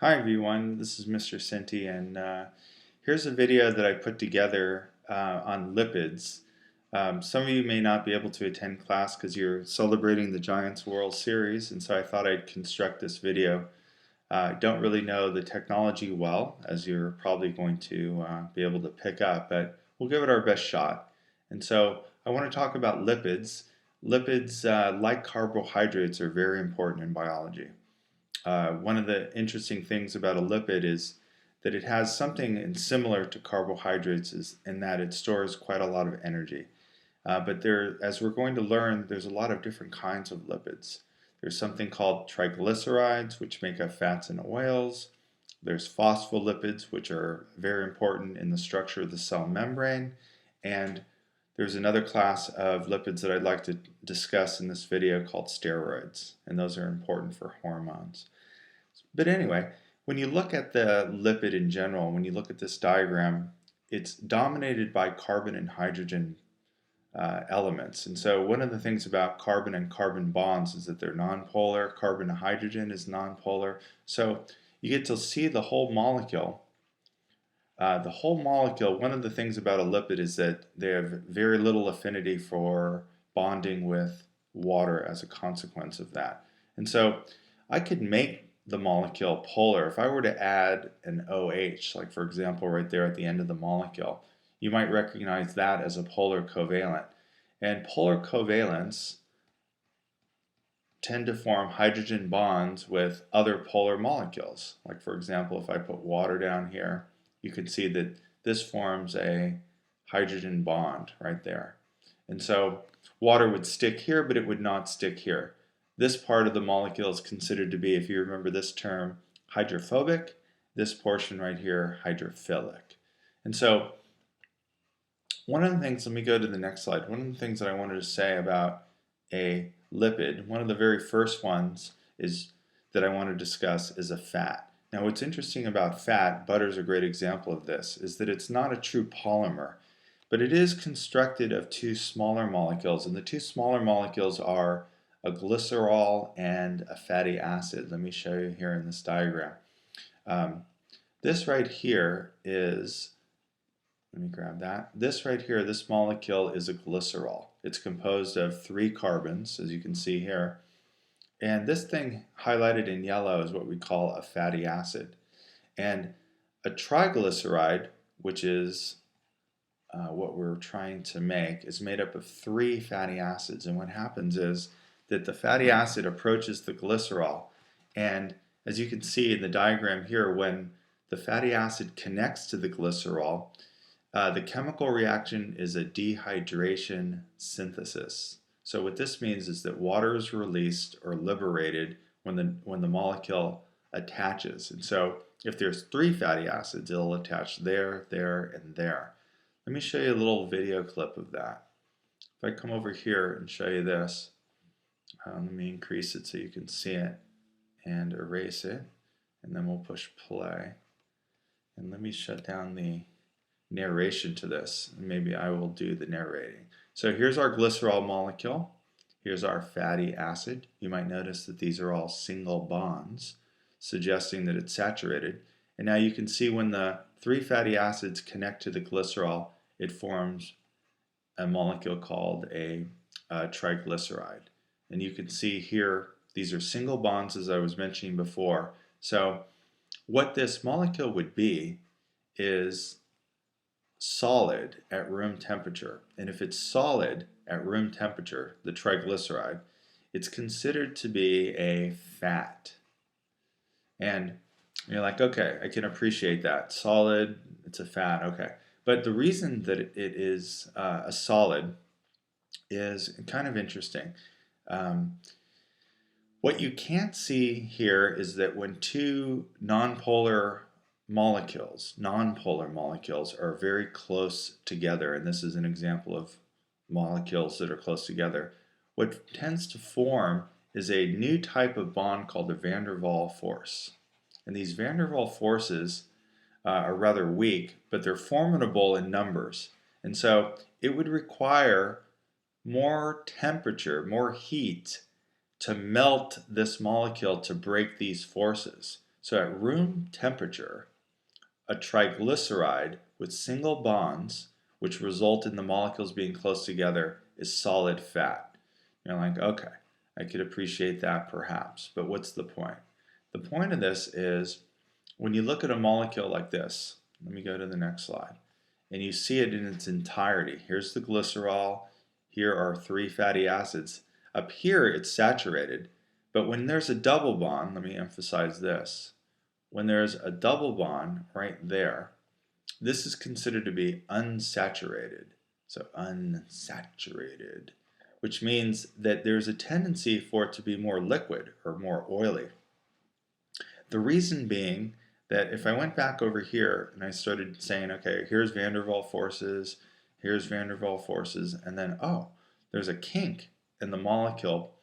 Hi everyone, this is Mr. Sinti, and here's a video that I put together on lipids. Some of you may not be able to attend class because you're celebrating the Giants World Series, and so I thought I'd construct this video. I don't really know the technology well, as you're probably going to be able to pick up, but we'll give it our best shot. And so I want to talk about lipids. Lipids, like carbohydrates, are very important in biology. One of the interesting things about a lipid is that it has something similar to carbohydrates in that it stores quite a lot of energy. But as we're going to learn, there's a lot of different kinds of lipids. There's something called triglycerides, which make up fats and oils. There's phospholipids, which are very important in the structure of the cell membrane. And there's another class of lipids that I'd like to discuss in this video called steroids, and those are important for hormones. But anyway, when you look at the lipid in general, when you look at this diagram, it's dominated by carbon and hydrogen elements. And so one of the things about carbon and carbon bonds is that they're nonpolar. Carbon to hydrogen is nonpolar. So you get to see the whole molecule. One of the things about a lipid is that they have very little affinity for bonding with water as a consequence of that. And so I could make the molecule polar. If I were to add an OH, like for example right there at the end of the molecule, you might recognize that as a polar covalent. And polar covalents tend to form hydrogen bonds with other polar molecules. Like for example, if I put water down here, you can see that this forms a hydrogen bond right there. And so water would stick here, but it would not stick here. This part of the molecule is considered to be, if you remember this term, hydrophobic. This portion right here, hydrophilic. And so one of the things, let me go to the next slide. One of the things that I wanted to say about a lipid, one of the very first ones is that I want to discuss is a fat. Now what's interesting about fat, butter's a great example of this, is that it's not a true polymer, but it is constructed of two smaller molecules, and the two smaller molecules are a glycerol and a fatty acid. Let me show you here in this diagram. This right here is, let me grab that. This right here, this molecule is a glycerol. It's composed of 3 carbons, as you can see here. And this thing highlighted in yellow is what we call a fatty acid. And a triglyceride, which is what we're trying to make, is made up of 3 fatty acids. And what happens is that the fatty acid approaches the glycerol, and as you can see in the diagram here, when the fatty acid connects to the glycerol, the chemical reaction is a dehydration synthesis. So what this means is that water is released or liberated when the molecule attaches. And so if there's 3 fatty acids, it'll attach there, there, and there. Let me show you a little video clip of that. If I come over here and show you this, let me increase it so you can see it and erase it, and then we'll push play. And let me shut down the narration to this. Maybe I will do the narrating. So here's our glycerol molecule. Here's our fatty acid. You might notice that these are all single bonds, suggesting that it's saturated. And now you can see when the 3 fatty acids connect to the glycerol, it forms a molecule called a triglyceride. And you can see here, these are single bonds as I was mentioning before. So what this molecule would be is solid at room temperature. And if it's solid at room temperature, the triglyceride, it's considered to be a fat. And you're like, okay, I can appreciate that. Solid, it's a fat, okay. But the reason that it is a solid is kind of interesting. What you can't see here is that when 2 nonpolar molecules are very close together, and this is an example of molecules that are close together, what tends to form is a new type of bond called a van der Waals force. And these van der Waals forces are rather weak, but they're formidable in numbers. And so it would require more temperature, more heat to melt this molecule to break these forces. So at room temperature, a triglyceride with single bonds, which result in the molecules being close together, is solid fat. You're like, okay, I could appreciate that perhaps, but what's the point? The point of this is when you look at a molecule like this, let me go to the next slide, and you see it in its entirety. Here's the glycerol, here are 3 fatty acids. Up here it's saturated, but when there's a double bond, let me emphasize this, when there's a double bond right there, this is considered to be unsaturated. So unsaturated, which means that there's a tendency for it to be more liquid or more oily. The reason being that if I went back over here and I started saying, okay, here's van der Waals forces, here's van der Waals forces, and then, oh, there's a kink in the molecule.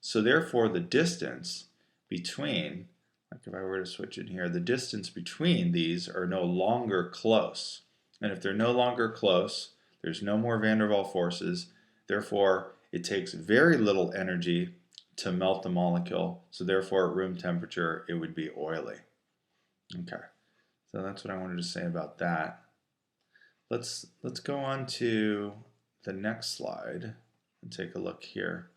So therefore the distance between, like if I were to switch it here, the distance between these are no longer close. And if they're no longer close, there's no more van der Waals forces. Therefore, it takes very little energy to melt the molecule. So therefore, at room temperature, it would be oily. Okay, so that's what I wanted to say about that. Let's go on to the next slide and take a look here.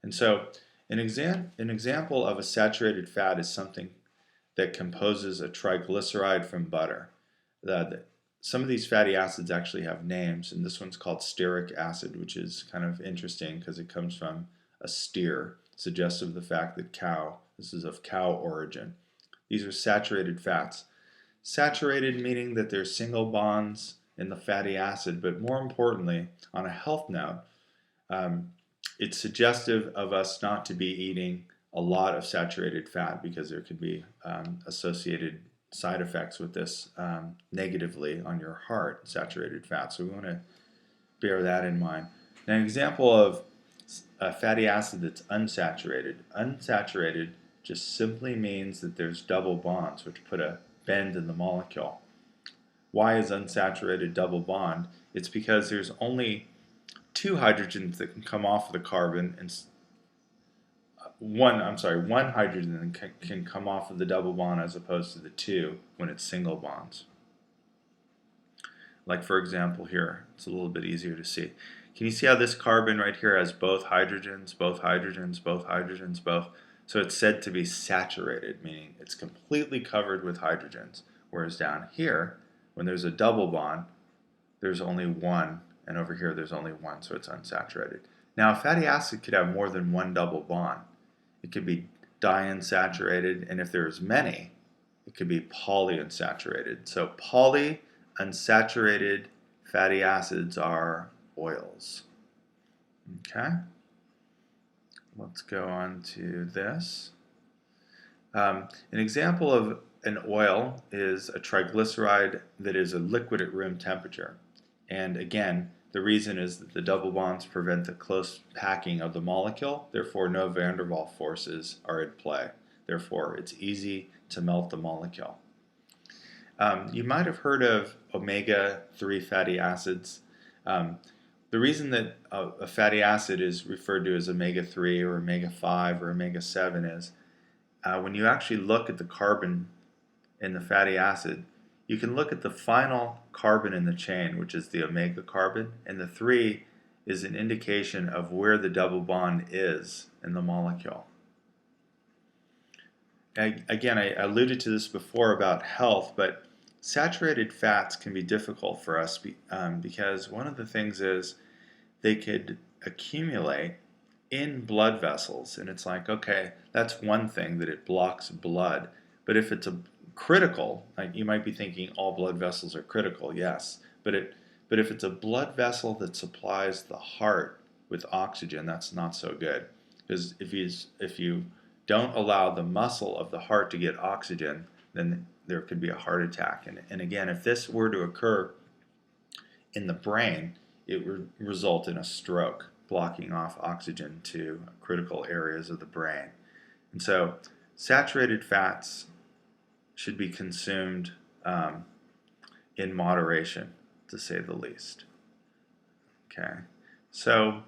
And so an example of a saturated fat is something that composes a triglyceride from butter. Some of these fatty acids actually have names, and this one's called stearic acid, which is kind of interesting because it comes from a steer, suggestive of the fact that this is of cow origin. These are saturated fats. Saturated meaning that there's single bonds in the fatty acid, but more importantly, on a health note, it's suggestive of us not to be eating a lot of saturated fat because there could be associated side effects with this negatively on your heart, saturated fat. So we want to bear that in mind. Now, an example of a fatty acid that's unsaturated. Unsaturated just simply means that there's double bonds, which put a bend in the molecule. Why is unsaturated double bond? It's because there's only 2 hydrogens that can come off of the carbon, and one hydrogen can come off of the double bond as opposed to the 2 when it's single bonds. Like for example here, it's a little bit easier to see. Can you see how this carbon right here has both hydrogens, both hydrogens, both hydrogens, both? So it's said to be saturated, meaning it's completely covered with hydrogens. Whereas down here, when there's a double bond, there's only 1, and over here there's only 1, so it's unsaturated. Now a fatty acid could have more than 1 double bond. It could be diunsaturated, and if there's many, it could be polyunsaturated. So polyunsaturated fatty acids are oils. Okay, let's go on to this. An example of an oil is a triglyceride that is a liquid at room temperature. And again, the reason is that the double bonds prevent the close packing of the molecule, therefore no van der Waals forces are at play. Therefore, it's easy to melt the molecule. You might have heard of omega-3 fatty acids. The reason that a fatty acid is referred to as omega-3 or omega-5 or omega-7 is when you actually look at the carbon in the fatty acid, you can look at the final carbon in the chain, which is the omega carbon, and the 3 is an indication of where the double bond is in the molecule. Again, I alluded to this before about health, but saturated fats can be difficult for us because one of the things is they could accumulate in blood vessels, and it's like, okay, that's one thing, that it blocks blood, but if it's a critical, like you might be thinking all blood vessels are critical, yes, but if it's a blood vessel that supplies the heart with oxygen, that's not so good, because if you don't allow the muscle of the heart to get oxygen, then there could be a heart attack. And again, if this were to occur in the brain, it would result in a stroke, blocking off oxygen to critical areas of the brain. And so saturated fats should be consumed in moderation, to say the least. Okay, so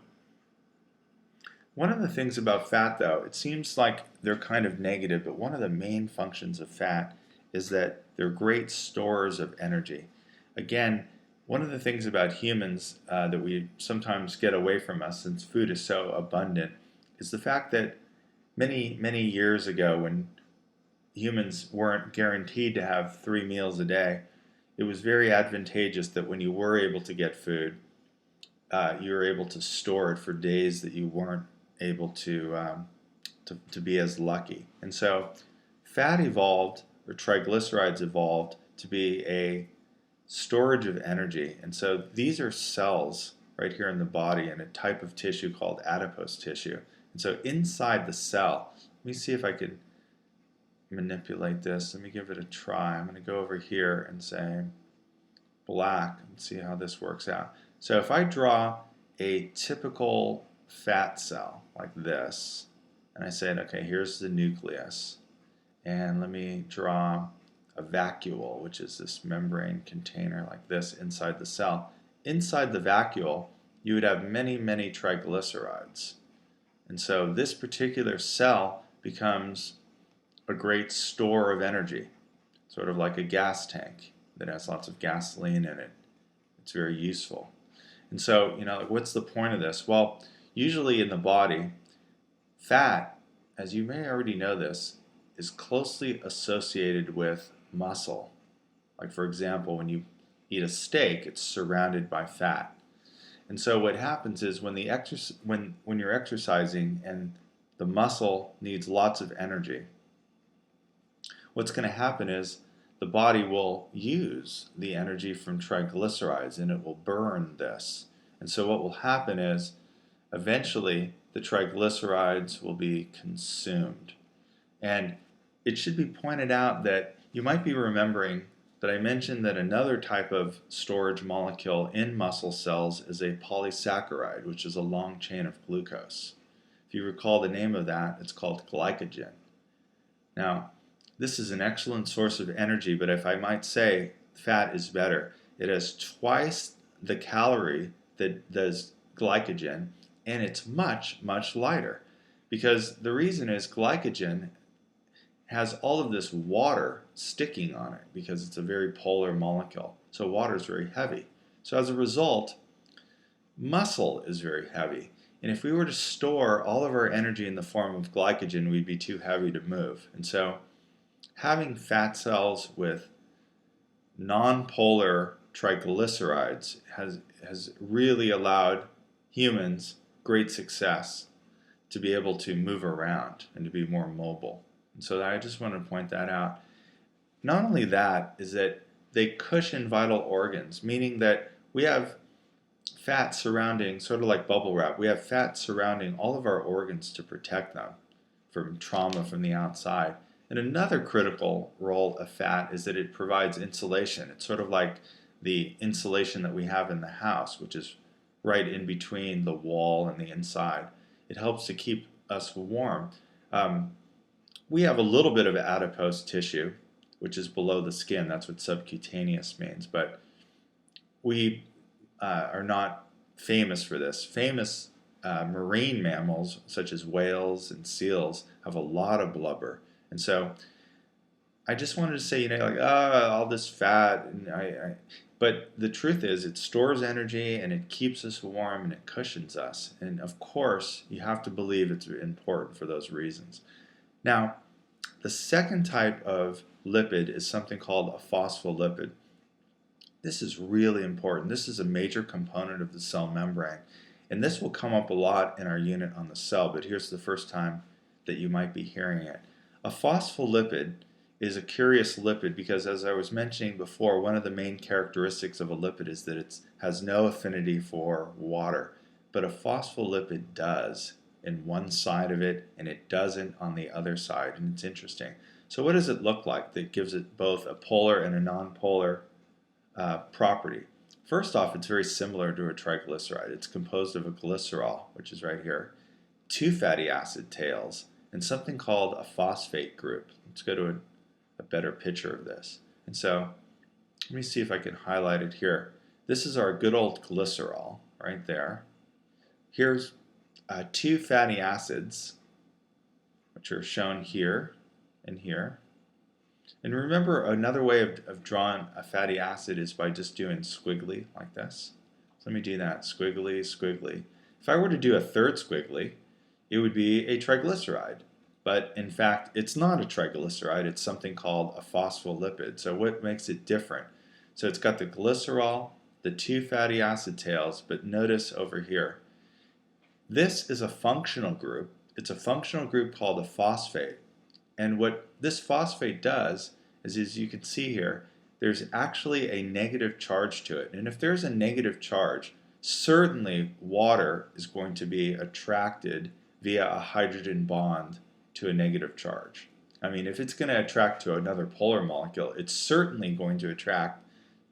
One of the things about fat, though, it seems like they're kind of negative, but one of the main functions of fat is that they're great stores of energy. Again, one of the things about humans that we sometimes get away from us since food is so abundant is the fact that many years ago, when humans weren't guaranteed to have 3 meals a day, it was very advantageous that when you were able to get food, you were able to store it for days that you weren't able to be as lucky. And so fat evolved, or triglycerides evolved, to be a storage of energy. And so these are cells right here in the body in a type of tissue called adipose tissue. And so inside the cell, let me see if I can manipulate this. Let me give it a try. I'm going to go over here and say black and see how this works out. So if I draw a typical fat cell like this, and I said, okay, here's the nucleus, and let me draw a vacuole, which is this membrane container like this inside the cell. Inside the vacuole, you would have many triglycerides. And so this particular cell becomes a great store of energy, sort of like a gas tank that has lots of gasoline in it. It's very useful. And so, what's the point of this? Well, usually in the body, fat, as you may already know this, is closely associated with muscle. Like, for example, when you eat a steak, it's surrounded by fat. And so what happens is when you're exercising and the muscle needs lots of energy, what's going to happen is the body will use the energy from triglycerides and it will burn this. And so what will happen is eventually the triglycerides will be consumed. And it should be pointed out that you might be remembering that I mentioned that another type of storage molecule in muscle cells is a polysaccharide, which is a long chain of glucose. If you recall the name of that, it's called glycogen. Now, this is an excellent source of energy, but if I might say, fat is better. It has twice the calorie that does glycogen, and it's much lighter. Because the reason is glycogen has all of this water sticking on it because it's a very polar molecule. So water is very heavy. So as a result, muscle is very heavy. And if we were to store all of our energy in the form of glycogen, we'd be too heavy to move. And so having fat cells with non-polar triglycerides has really allowed humans great success to be able to move around and to be more mobile. And so I just want to point that out. Not only that, is that they cushion vital organs, meaning that we have fat surrounding, sort of like bubble wrap, we have fat surrounding all of our organs to protect them from trauma from the outside. And another critical role of fat is that it provides insulation. It's sort of like the insulation that we have in the house, which is right in between the wall and the inside. It helps to keep us warm. We have a little bit of adipose tissue, which is below the skin. That's what subcutaneous means. But we are not famous for this. Famous marine mammals, such as whales and seals, have a lot of blubber. And so I just wanted to say, all this fat, and but the truth is it stores energy and it keeps us warm and it cushions us. And of course, you have to believe it's important for those reasons. Now, the second type of lipid is something called a phospholipid. This is really important. This is a major component of the cell membrane. And this will come up a lot in our unit on the cell, but here's the first time that you might be hearing it. A phospholipid is a curious lipid because, as I was mentioning before, one of the main characteristics of a lipid is that it has no affinity for water. But a phospholipid does in one side of it, and it doesn't on the other side, and it's interesting. So what does it look like that gives it both a polar and a non-polar property? First off, it's very similar to a triglyceride. It's composed of a glycerol, which is right here, 2 fatty acid tails, and something called a phosphate group. Let's go to a better picture of this. And so let me see if I can highlight it here. This is our good old glycerol right there. Here's two fatty acids, which are shown here and here. And remember, another way of drawing a fatty acid is by just doing squiggly like this. So let me do that, squiggly, squiggly. If I were to do a third squiggly, it would be a triglyceride. But in fact, it's not a triglyceride, it's something called a phospholipid. So what makes it different? So it's got the glycerol, the two fatty acid tails, but notice over here. This is a functional group. It's a functional group called a phosphate. And what this phosphate does is, as you can see here, there's actually a negative charge to it. And if there's a negative charge, certainly water is going to be attracted via a hydrogen bond to a negative charge. I mean, if it's going to attract to another polar molecule, it's certainly going to attract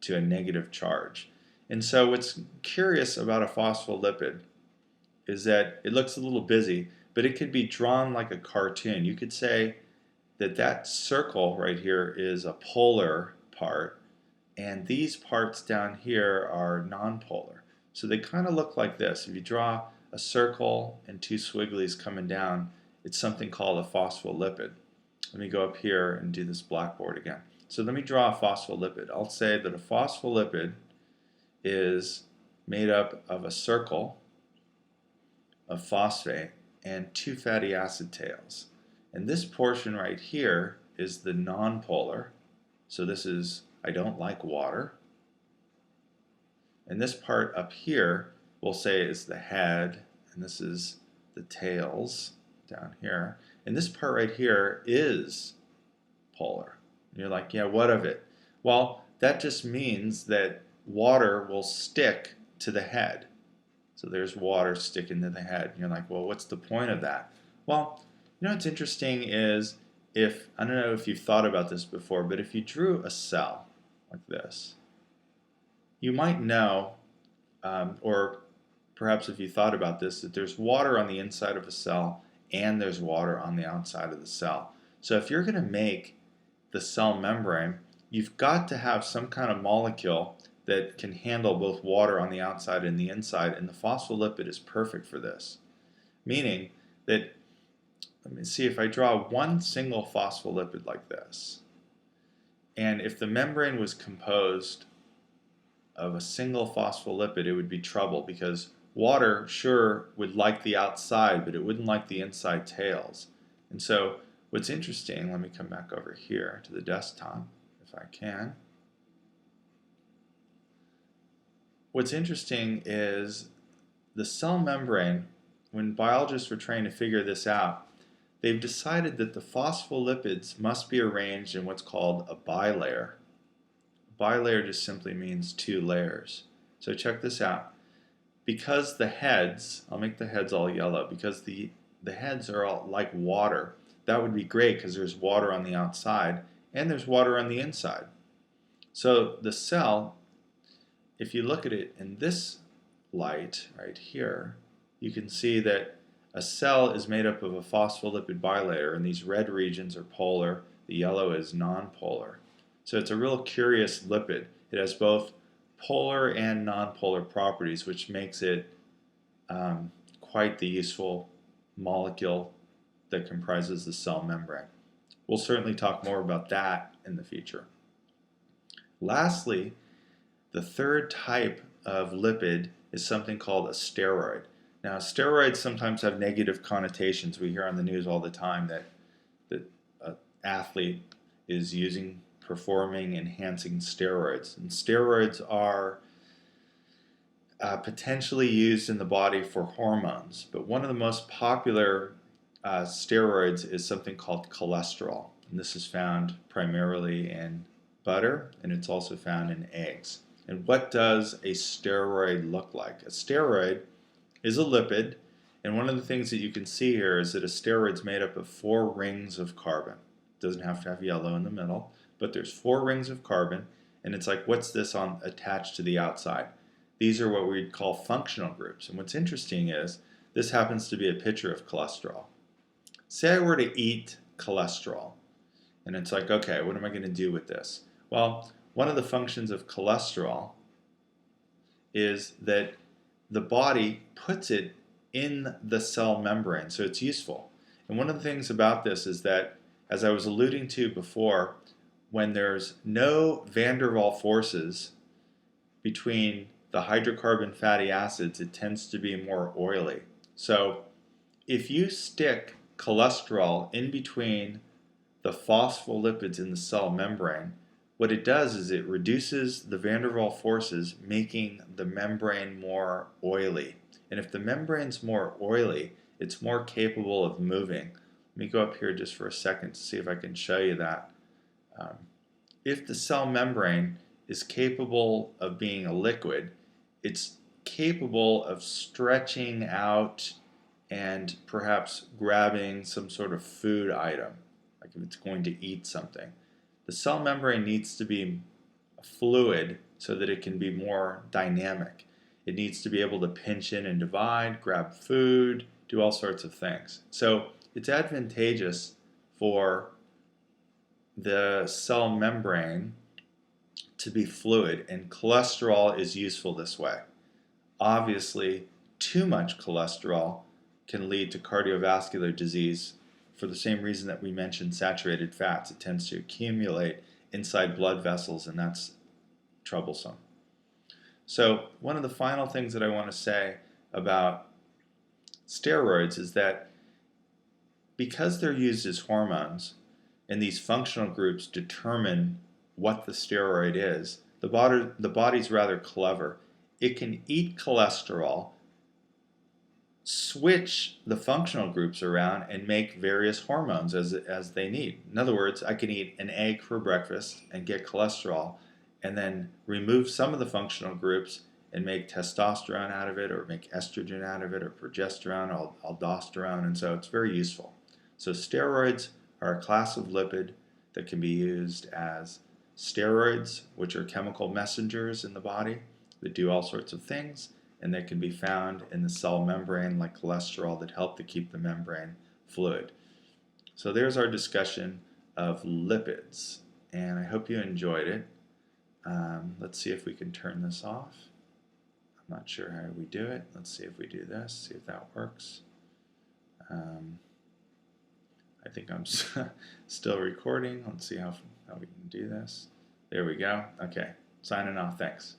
to a negative charge. And so what's curious about a phospholipid is that it looks a little busy, but it could be drawn like a cartoon. You could say that that circle right here is a polar part, and these parts down here are nonpolar. So they kind of look like this. If you draw a circle and two swigglies coming down, it's something called a phospholipid. Let me go up here and do this blackboard again. So let me draw a phospholipid. I'll say that a phospholipid is made up of a circle of phosphate and two fatty acid tails. And this portion right here is the nonpolar. So this is, I don't like water. And this part up here, we'll say is the head, and this is the tails down here. And this part right here is polar. And you're like, yeah, what of it? Well, that just means that water will stick to the head. So there's water sticking to the head. And you're like, well, what's the point of that? Well, you know what's interesting is if, I don't know if you've thought about this before, but if you drew a cell like this, you might know, or perhaps if you thought about this, that there's water on the inside of a cell and there's water on the outside of the cell. So if you're going to make the cell membrane, you've got to have some kind of molecule that can handle both water on the outside and the inside, and the phospholipid is perfect for this. Meaning that, let me see, if I draw one single phospholipid like this, and if the membrane was composed of a single phospholipid, it would be trouble because water sure would like the outside, but it wouldn't like the inside tails. And so what's interesting, let me come back over here to the desktop if I can. What's interesting is the cell membrane, when biologists were trying to figure this out, they've decided that the phospholipids must be arranged in what's called a bilayer. Bilayer just simply means two layers. So check this out. Because the heads, I'll make the heads all yellow, because the heads are all like water, that would be great because there's water on the outside and there's water on the inside. So the cell, if you look at it in this light right here, you can see that a cell is made up of a phospholipid bilayer, and these red regions are polar, the yellow is nonpolar. So it's a real curious lipid. It has both polar and nonpolar properties, which makes it quite the useful molecule that comprises the cell membrane. We'll certainly talk more about that in the future. Lastly, the third type of lipid is something called a steroid. Now, steroids sometimes have negative connotations. We hear on the news all the time that an athlete is performing enhancing steroids. And steroids are potentially used in the body for hormones. But one of the most popular steroids is something called cholesterol. And this is found primarily in butter, and it's also found in eggs. And what does a steroid look like? A steroid is a lipid, and one of the things that you can see here is that a steroid is made up of 4 rings of carbon. It doesn't have to have yellow in the middle, but there's 4 rings of carbon, and it's like, what's this on attached to the outside? These are what we'd call functional groups. And what's interesting is this happens to be a picture of cholesterol. Say I were to eat cholesterol, and it's like, okay, what am I going to do with this? Well, one of the functions of cholesterol is that the body puts it in the cell membrane, so it's useful. And one of the things about this is that, as I was alluding to before, when there's no van der Waals forces between the hydrocarbon fatty acids, it tends to be more oily. So if you stick cholesterol in between the phospholipids in the cell membrane, what it does is it reduces the van der Waals forces, making the membrane more oily. And if the membrane's more oily, it's more capable of moving. Let me go up here just for a second to see if I can show you that. If the cell membrane is capable of being a liquid, it's capable of stretching out and perhaps grabbing some sort of food item, like if it's going to eat something. The cell membrane needs to be fluid so that it can be more dynamic. It needs to be able to pinch in and divide, grab food, do all sorts of things. So it's advantageous for the cell membrane to be fluid, and cholesterol is useful this way. Obviously, too much cholesterol can lead to cardiovascular disease for the same reason that we mentioned saturated fats. It tends to accumulate inside blood vessels, and that's troublesome. So one of the final things that I want to say about steroids is that because they're used as hormones and these functional groups determine what the steroid is, the body's rather clever. It can eat cholesterol, switch the functional groups around, and make various hormones as they need. In other words, I can eat an egg for breakfast and get cholesterol, and then remove some of the functional groups and make testosterone out of it, or make estrogen out of it, or progesterone, or aldosterone, and so it's very useful. So steroids are a class of lipid that can be used as steroids, which are chemical messengers in the body that do all sorts of things, and they can be found in the cell membrane like cholesterol that help to keep the membrane fluid. So there's our discussion of lipids, and I hope you enjoyed it. Let's see if we can turn this off. I'm not sure how we do it. Let's see if we do this, see if that works. I think I'm still recording. Let's see how we can do this. There we go. Okay, signing off. Thanks.